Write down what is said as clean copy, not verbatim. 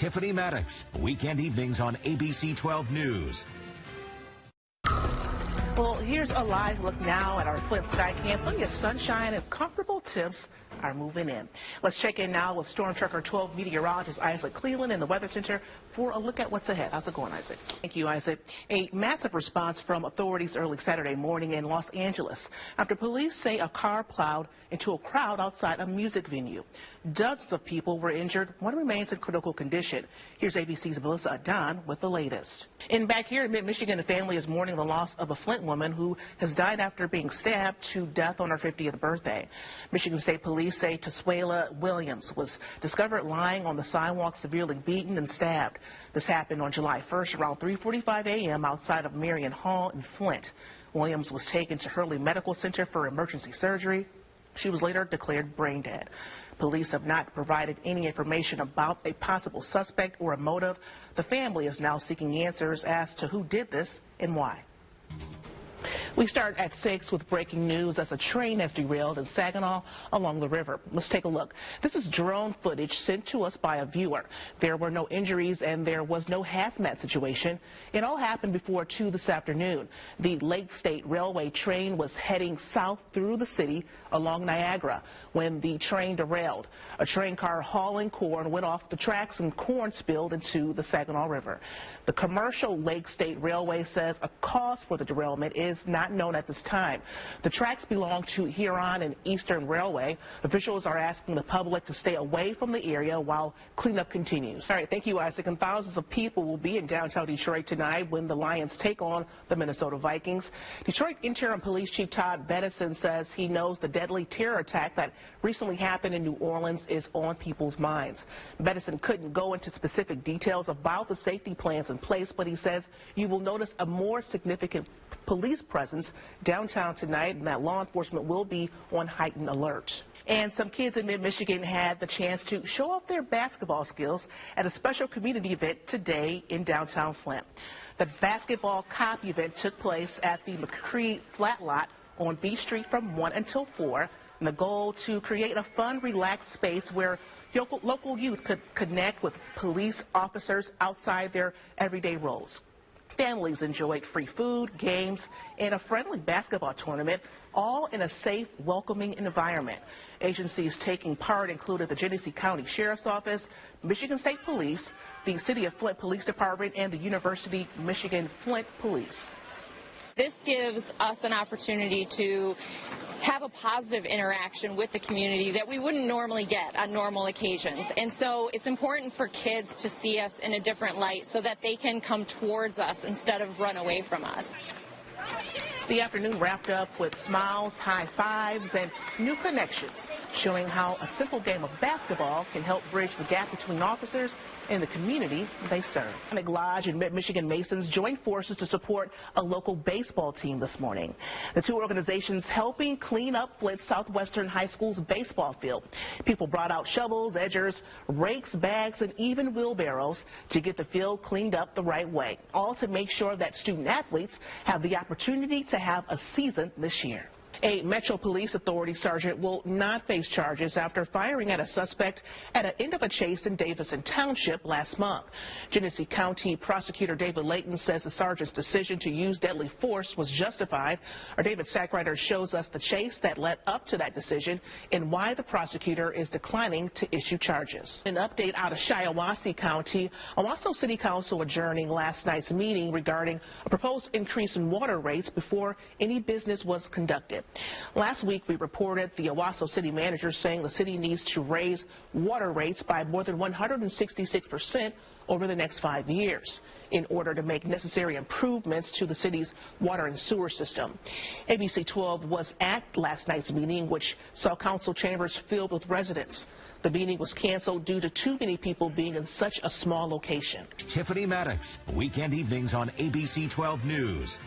Tiffany Maddox, weekend evenings on ABC 12 News. Well, here's a live look now at our Flint Sky Cam. Plenty of sunshine and comfortable temps are moving in. Let's check in now with Storm Tracker 12 meteorologist Isaac Cleveland in the Weather Center for a look at what's ahead. How's it going, Isaac? Thank you, Isaac. A massive response from authorities early Saturday morning in Los Angeles after police say a car plowed into a crowd outside a music venue. Dozens of people were injured. One remains in critical condition. Here's ABC's Melissa Adon with the latest. And back here in mid-Michigan, a family is mourning the loss of a Flint woman who has died after being stabbed to death on her 50th birthday. Michigan State Police say Tasuela Williams was discovered lying on the sidewalk severely beaten and stabbed. This happened on July 1st around 3:45 a.m. outside of Marion Hall in Flint. Williams was taken to Hurley Medical Center for emergency surgery. She was later declared brain dead. Police have not provided any information about a possible suspect or a motive. The family is now seeking answers as to who did this and why. We start at 6 with breaking news as a train has derailed in Saginaw along the river. Let's take a look. This is drone footage sent to us by a viewer. There were no injuries and there was no hazmat situation. It all happened before 2 this afternoon. The Lake State Railway train was heading south through the city along Niagara when the train derailed. A train car hauling corn went off the tracks and corn spilled into the Saginaw River. The commercial Lake State Railway says a cause for the derailment is not known at this time. The tracks belong to Huron and Eastern Railway. Officials are asking the public to stay away from the area while cleanup continues. All right, thank you, Isaac. And thousands of people will be in downtown Detroit tonight when the Lions take on the Minnesota Vikings. Detroit Interim Police Chief Todd Bedison says he knows the deadly terror attack that recently happened in New Orleans is on people's minds. Bedison couldn't go into specific details about the safety plans in place, but he says you will notice a more significant police presence downtown tonight and that law enforcement will be on heightened alert. And some kids in mid-Michigan had the chance to show off their basketball skills at a special community event today in downtown Flint. The basketball cop event took place at the McCree Flat Lot on B Street from 1 until 4, and the goal to create a fun, relaxed space where local youth could connect with police officers outside their everyday roles. Families enjoyed free food, games, and a friendly basketball tournament, all in a safe, welcoming environment. Agencies taking part included the Genesee County Sheriff's Office, Michigan State Police, the City of Flint Police Department, and the University of Michigan Flint Police. This gives us an opportunity to have a positive interaction with the community that we wouldn't normally get on normal occasions. And so it's important for kids to see us in a different light so that they can come towards us instead of run away from us. The afternoon wrapped up with smiles, high fives, and new connections, showing how a simple game of basketball can help bridge the gap between officers and the community they serve. Lodge and Mid-Michigan Masons joined forces to support a local baseball team this morning. The two organizations helping clean up Flint Southwestern High School's baseball field. People brought out shovels, edgers, rakes, bags, and even wheelbarrows to get the field cleaned up the right way, all to make sure that student athletes have the opportunity to have a season this year. A Metro Police Authority sergeant will not face charges after firing at a suspect at an end of a chase in Davison Township last month. Genesee County Prosecutor David Layton says the sergeant's decision to use deadly force was justified. Our David Sackrider shows us the chase that led up to that decision and why the prosecutor is declining to issue charges. An update out of Shiawassee County. Owasso City Council adjourning last night's meeting regarding a proposed increase in water rates before any business was conducted. Last week, we reported the Owasso city manager saying the city needs to raise water rates by more than 166% over the next 5 years in order to make necessary improvements to the city's water and sewer system. ABC 12 was at last night's meeting, which saw council chambers filled with residents. The meeting was canceled due to too many people being in such a small location. Tiffany Maddox, weekend evenings on ABC 12 News.